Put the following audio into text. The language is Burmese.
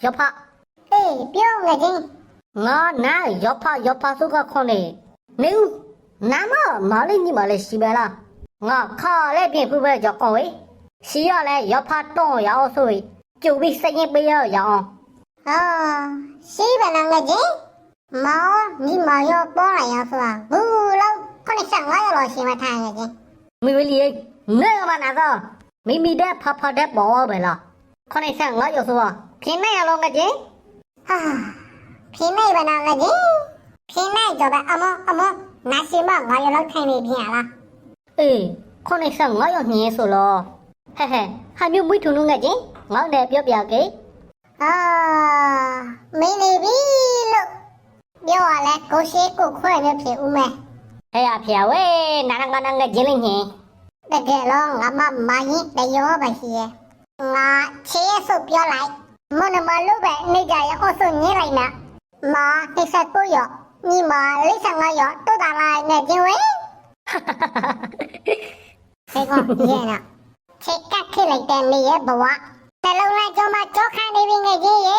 ယောဖအေးပြောငယ်ချင်း ငါနာယောဖဆိုကခွန်နေနေဦးနာမမာလေးညီမလေးရှိပါလားငါခါလေးပြင်ဖူးပဲကြောက်ကောင်းဝေးရှိရလဲယောဖတော့ရအောင်ဆိုကျုပ်ပြီးစိတ်ရင်ပေးရအောင် ဟာရှိပါလားငယ်ချင်းမောင်ညီမရောပေါ်လာရဆိုတာဘူးလောက်85ရောက်လို့ရှိမှထားငယ်ချင်း မိဝလီနေမနာတော့မိတဲ့ဖတဲ့ပေါ်ပဲလား85ရောက်ဆိုဖြင်းနေရလုံးကကြီး ဟာဖြင်းနေပါလားငယ်ချင်းဖြင်းနေကြတော့အမနာရှိမငါရောက်ထိုင်နေပြန်လား အေး85ရောက်ညင်းဆိုလို့ဟဲ့ဟာမျိုးမွေးထုံလုံးကကြီးငေါ့တယ်ပြောပြကေ အာမင်းနေပြီလို့ပြောရလဲကိုရှိကိုခွဲနေဖြစ်ဦးမယ် ဟဲ့အဖေဝဲနာငါကြီးလေးညင်း တကယ်လို့ငါမမရင်တရောပါရှိရဲ့ငါချေဆုပ်ပြောလိုက်မနမလို့ပဲနေကြရအောင်ဆိုညင်းလိုက်နာမာ29ရောညီမ45ရောတို့တာလိုက်နေခြင်းဝဲဆေကောညနာချက်ကခလိုက်တဲ့နေရဲ့ဘဝတလုံးလိုက်ကြောမကြောခိုင်းနေပြီငယ်ကြီးရေ